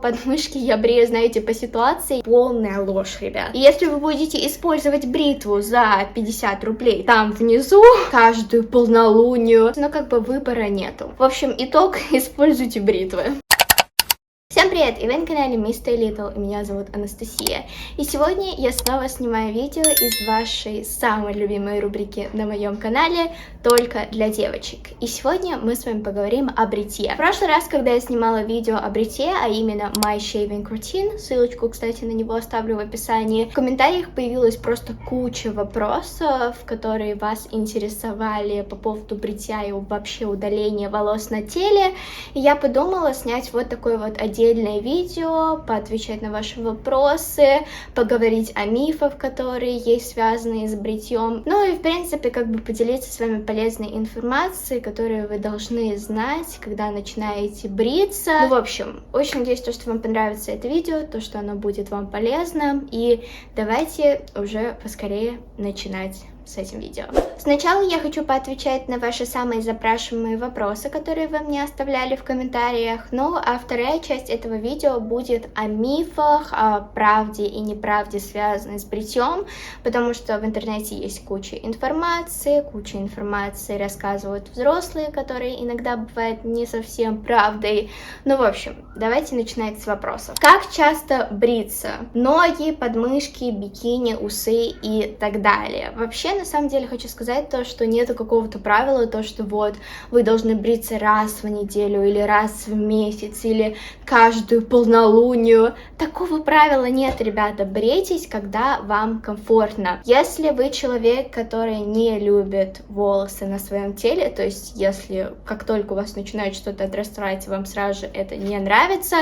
Подмышки я брею, знаете, по ситуации. Полная ложь, ребят. И если вы будете использовать бритву за 50 рублей там внизу, каждую полнолунию, но как бы выбора нету. В общем, итог, используйте бритвы. Всем привет, и вы на канале Mr. Little, и меня зовут Анастасия. И сегодня я снова снимаю видео из вашей самой любимой рубрики на моем канале «Только для девочек». И сегодня мы с вами поговорим о бритье. В прошлый раз, когда я снимала видео о бритье, а именно My Shaving Routine, ссылочку, кстати, на него оставлю в описании, в комментариях появилась просто куча вопросов, которые вас интересовали по поводу бритья и вообще удаления волос на теле. И я подумала снять вот такой вот отдельное видео, поотвечать на ваши вопросы, поговорить о мифах, которые есть связанные с бритьем. Ну и в принципе как бы поделиться с вами полезной информацией, которую вы должны знать, когда начинаете бриться. Ну в общем, очень надеюсь, что вам понравится это видео, то, что оно будет вам полезно. И давайте уже поскорее начинать с этим видео. Сначала я хочу поотвечать на ваши самые запрашиваемые вопросы, которые вы мне оставляли в комментариях. Ну, а вторая часть этого видео будет о мифах, о правде и неправде, связанной с бритьем, потому что в интернете есть куча информации рассказывают взрослые, которые иногда бывают не совсем правдой. Ну, в общем, давайте начинать с вопросов. Как часто бриться? Ноги, подмышки, бикини, усы и так далее. Вообще, на самом деле, хочу сказать то, что нету какого-то правила, то, что вот вы должны бриться раз в неделю или раз в месяц или каждую полнолунию. Такого правила нет, ребята. Брейтесь, когда вам комфортно. Если вы человек, который не любит волосы на своем теле, то есть если как только у вас начинает что-то отрастать, вам сразу же это не нравится,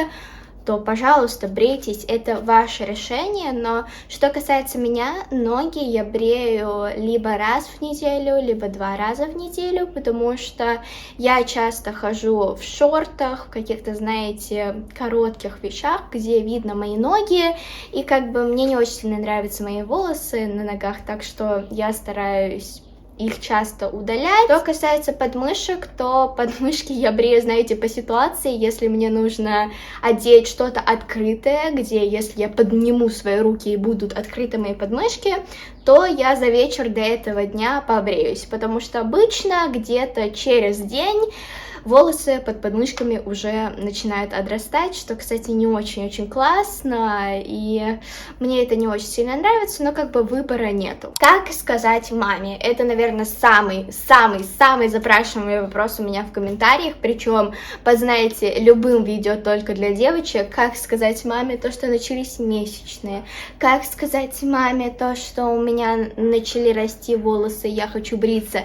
то, пожалуйста, брейтесь, это ваше решение, но что касается меня, ноги я брею либо раз в неделю, либо 2 раза в неделю, потому что я часто хожу в шортах, в каких-то, знаете, коротких вещах, где видно мои ноги, и как бы мне не очень сильно нравятся мои волосы на ногах, так что я стараюсь их часто удалять. Что касается подмышек, то подмышки я брею, знаете, по ситуации, если мне нужно одеть что-то открытое, где если я подниму свои руки и будут открыты мои подмышки, то я за вечер до этого дня побреюсь, потому что обычно где-то через день волосы под подмышками уже начинают отрастать, что, кстати, не очень-очень классно, и мне это не очень сильно нравится, но как бы выбора нету. Как сказать маме? Это, наверное, самый запрашиваемый вопрос у меня в комментариях, причем под, знаете, любым видео только для девочек. Как сказать маме то, что начались месячные? Как сказать маме то, что у меня начали расти волосы, я хочу бриться?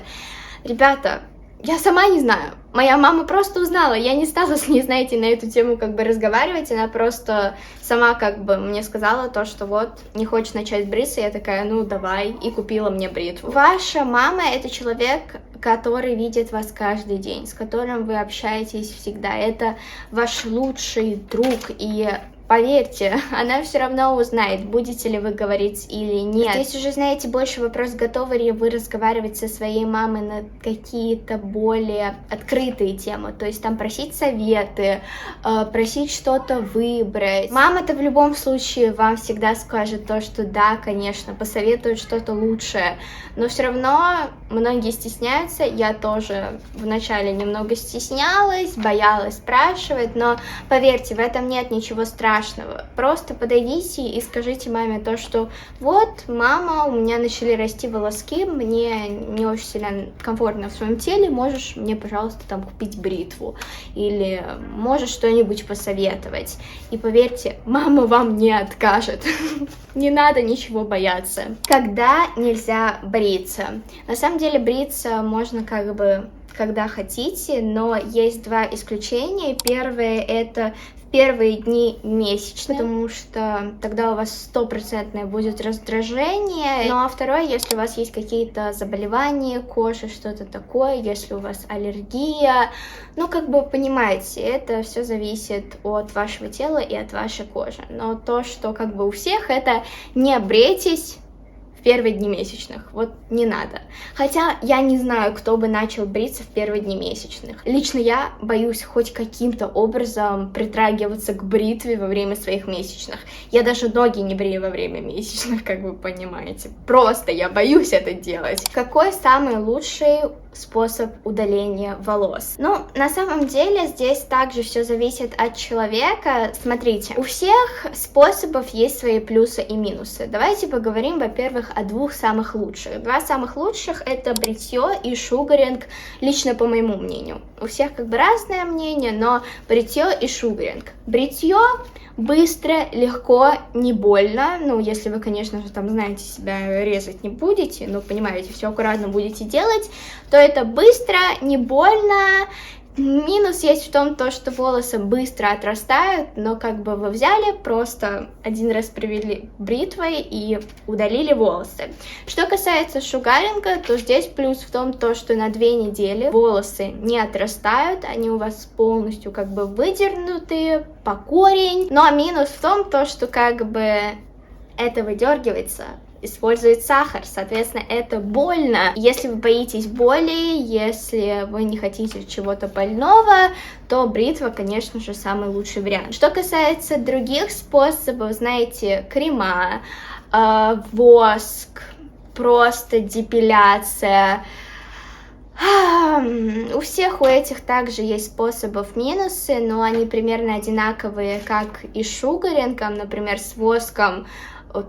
Ребята, я сама не знаю. Моя мама просто узнала, я не стала с ней, знаете, на эту тему как бы разговаривать, она просто сама как бы мне сказала то, что вот, не хочешь начать бриться, я такая, ну давай, и купила мне бритву. Ваша мама — это человек, который видит вас каждый день, с которым вы общаетесь всегда, это ваш лучший друг, и поверьте, она все равно узнает, будете ли вы говорить или нет. Здесь уже, знаете, больше вопрос, готовы ли вы разговаривать со своей мамой на какие-то более открытые темы, то есть там просить советы, просить что-то выбрать. Мама-то в любом случае вам всегда скажет то, что да, конечно, посоветует что-то лучшее, но все равно многие стесняются, я тоже вначале немного стеснялась, боялась спрашивать, но поверьте, в этом нет ничего страшного. Просто подойдите и скажите маме то, что вот, мама, у меня начали расти волоски, мне не очень сильно комфортно в своем теле, можешь мне, пожалуйста, там купить бритву или можешь что-нибудь посоветовать. И поверьте, мама вам не откажет. Не надо ничего бояться. Когда нельзя бриться? На самом деле бриться можно как бы когда хотите, но есть 2 исключения. Первое — это первые дни месячные, потому что тогда у вас 100% будет раздражение. Ну а второе, если у вас есть какие-то заболевания кожи, что-то такое, если у вас аллергия, ну как бы понимаете, это все зависит от вашего тела и от вашей кожи. Но то, что как бы у всех, это не брейтесь в первые дни месячных. Вот не надо. Хотя я не знаю, кто бы начал бриться в первые дни месячных. Лично я боюсь хоть каким-то образом притрагиваться к бритве во время своих месячных. Я даже ноги не брею во время месячных, как вы понимаете. Просто я боюсь это делать. Какой самый лучший способ удаления волос? Ну, на самом деле, здесь также все зависит от человека. Смотрите, у всех способов есть свои плюсы и минусы. Давайте поговорим, во-первых, о двух самых лучших. Два самых лучших — это бритье и шугаринг, лично по моему мнению. У всех как бы разное мнение, но бритье и шугаринг. Бритье быстро, легко, не больно. Ну, если вы, конечно же, там, знаете, себя резать не будете, ну, понимаете, все аккуратно будете делать, то это быстро, не больно. Минус есть в том, что волосы быстро отрастают, но как бы вы взяли, просто один раз провели бритвой и удалили волосы. Что касается шугаринга, то здесь плюс в том, что на 2 недели волосы не отрастают, они у вас полностью как бы выдернутые по корень. Но минус в том, что как бы это выдергивается, использует сахар, соответственно, это больно. Если вы боитесь боли, если вы не хотите чего-то больного, то бритва, конечно же, самый лучший вариант. Что касается других способов, знаете, крема, воск, просто депиляция, у всех у этих также есть способов минусы, но они примерно одинаковые, как и с шугарингом, например, с воском.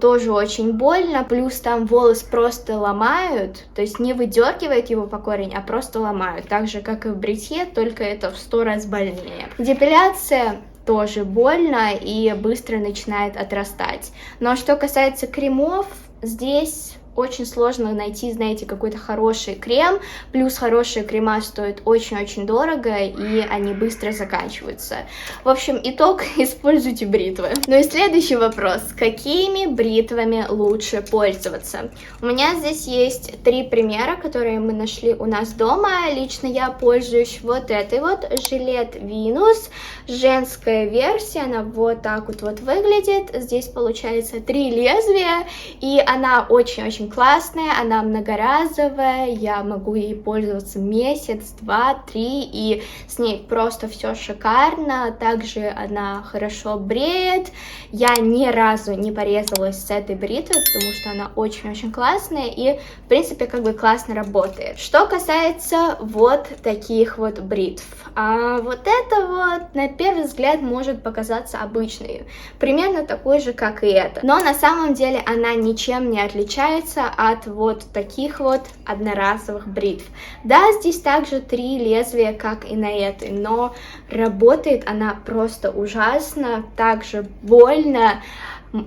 Тоже очень больно, плюс там волос просто ломают, то есть не выдергивают его по корень, а просто ломают, так же, как и в бритье, только это в 100 раз больнее. Депиляция тоже больно и быстро начинает отрастать. Но что касается кремов, здесь очень сложно найти, знаете, какой-то хороший крем, плюс хорошие крема стоят очень-очень дорого, и они быстро заканчиваются. В общем, итог: используйте бритвы. Ну и следующий вопрос: какими бритвами лучше пользоваться? У меня здесь есть 3 примера, которые мы нашли у нас дома. Лично я пользуюсь вот этой вот Gillette Venus, женская версия, она вот так вот выглядит. Здесь получается 3 лезвия, и она очень-очень классная, она многоразовая, я могу ей пользоваться месяц, 2, 3, и с ней просто все шикарно. Также она хорошо бреет. Я ни разу не порезалась с этой бритвой, потому что она очень-очень классная и, в принципе, как бы классно работает. Что касается вот таких вот бритв, вот это вот на первый взгляд может показаться обычной, примерно такой же, как и это, но на самом деле она ничем не отличается от вот таких вот одноразовых бритв. Да, здесь также 3 лезвия, как и на этой, но работает она просто ужасно, также больно,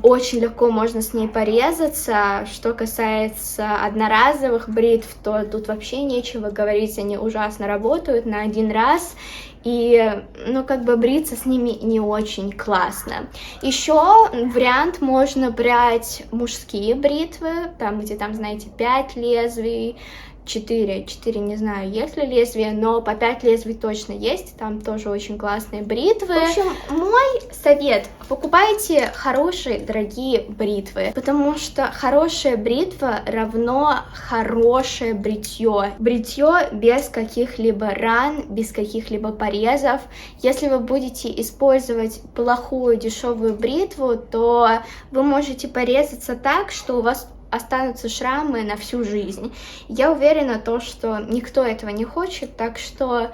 очень легко можно с ней порезаться. Что касается одноразовых бритв, то тут вообще нечего говорить, они ужасно работают на один раз, и, ну, как бы бриться с ними не очень классно. Еще вариант: можно брать мужские бритвы, там, где там, знаете, 5 лезвий, 4, не знаю, есть ли лезвие, но по 5 лезвий точно есть, там тоже очень классные бритвы. В общем, мой совет: покупайте хорошие, дорогие бритвы, потому что хорошая бритва равно хорошее бритье. Бритье без каких-либо ран, без каких-либо порезов. Если вы будете использовать плохую дешевую бритву, то вы можете порезаться так, что у вас останутся шрамы на всю жизнь. Я уверена, что никто этого не хочет, так что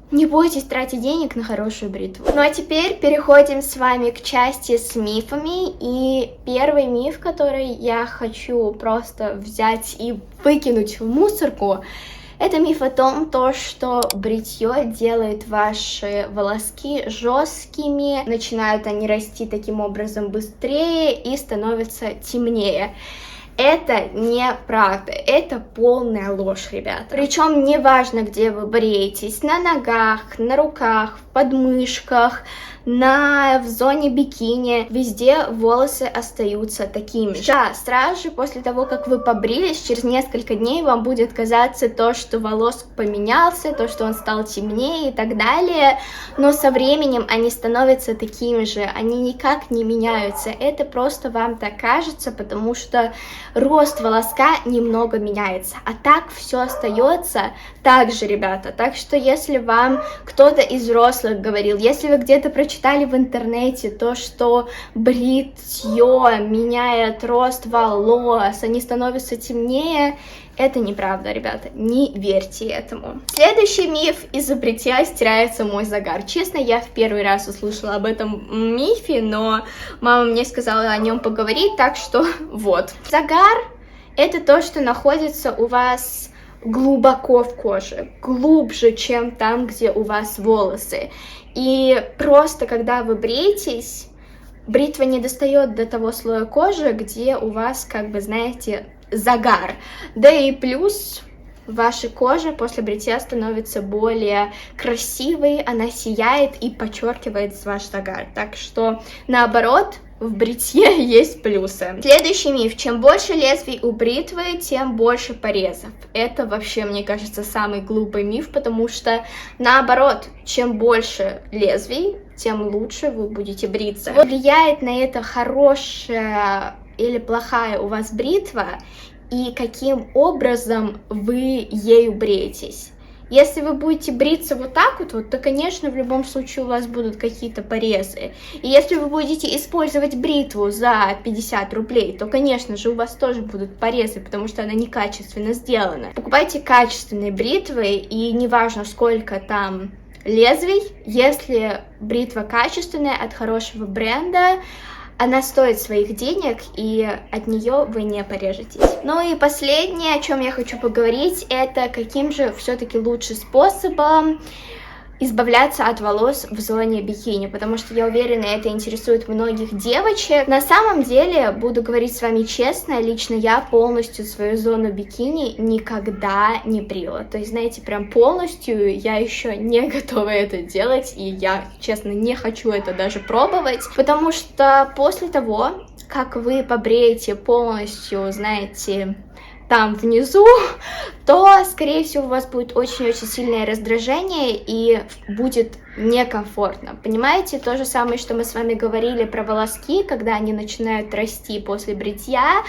не бойтесь тратить денег на хорошую бритву. Ну а теперь переходим с вами к части с мифами. И первый миф, который я хочу просто взять и выкинуть в мусорку, это миф о том, что бритье делает ваши волоски жесткими, начинают они расти таким образом быстрее и становятся темнее. Это неправда, это полная ложь, ребята. Причем неважно, где вы бреетесь: на ногах, на руках, в подмышках, в зоне бикини, везде волосы остаются такими же. Да, сразу же после того, как вы побрились, через несколько дней вам будет казаться то, что волос поменялся, то, что он стал темнее и так далее, но со временем они становятся такими же, они никак не меняются, это просто вам так кажется, потому что рост волоска немного меняется, а так все остается так же, ребята. Так что если вам кто-то из взрослых говорил, если вы где-то прочитали в интернете то, что бритье меняет рост волос, они становятся темнее, это неправда, ребята, не верьте этому. Следующий миф: из-за бритья стирается мой загар. Честно, я в первый раз услышала об этом мифе, но мама мне сказала о нем поговорить, так что вот. Загар — это то, что находится у вас глубоко в коже, глубже, чем там, где у вас волосы. И просто когда вы бреетесь, бритва не достает до того слоя кожи, где у вас, как бы, знаете, загар. Да и плюс ваша кожа после бритья становится более красивой, она сияет и подчеркивает ваш загар. Так что, наоборот, в бритье есть плюсы. Следующий миф: чем больше лезвий у бритвы, тем больше порезов. Это вообще, мне кажется, самый глупый миф, потому что, наоборот, чем больше лезвий, тем лучше вы будете бриться. Влияет на это хорошая или плохая у вас бритва и каким образом вы ею бреетесь. Если вы будете бриться вот так вот, то, конечно, в любом случае у вас будут какие-то порезы. И если вы будете использовать бритву за 50 рублей, то, конечно же, у вас тоже будут порезы, потому что она некачественно сделана. Покупайте качественные бритвы, и неважно, сколько там лезвий, если бритва качественная, от хорошего бренда, она стоит своих денег, и от нее вы не порежетесь. Ну и последнее, о чем я хочу поговорить, это каким же все-таки лучше способом избавляться от волос в зоне бикини, потому что я уверена, это интересует многих девочек. На самом деле, буду говорить с вами честно, лично я полностью свою зону бикини никогда не брила. То есть, знаете, прям полностью я еще не готова это делать, и я, честно, не хочу это даже пробовать, потому что после того, как вы побреете полностью, знаете, там внизу, то, скорее всего, у вас будет очень-очень сильное раздражение и будет некомфортно. Понимаете? То же самое, что мы с вами говорили про волоски, когда они начинают расти после бритья,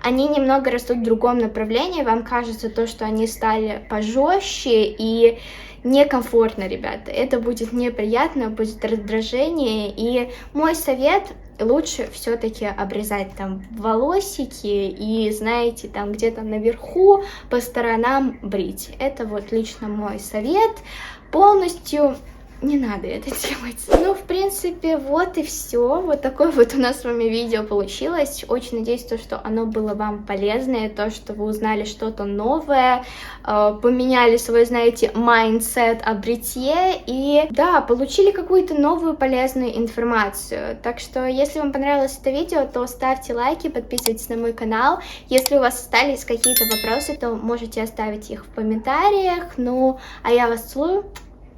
они немного растут в другом направлении, вам кажется то, что они стали пожестче и некомфортно, ребята. Это будет неприятно, будет раздражение, и мой совет: лучше все-таки обрезать там волосики и, знаете, там где-то наверху по сторонам брить. Это вот лично мой совет. Полностью не надо это делать. Ну, в принципе, вот и все. Вот такое вот у нас с вами видео получилось. Очень надеюсь, что оно было вам полезное, то, что вы узнали что-то новое, поменяли свой, знаете, майндсет о бритье и, да, получили какую-то новую полезную информацию. Так что, если вам понравилось это видео, то ставьте лайки, подписывайтесь на мой канал. Если у вас остались какие-то вопросы, то можете оставить их в комментариях. Ну, а я вас целую.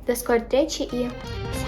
До скорой встречи и всем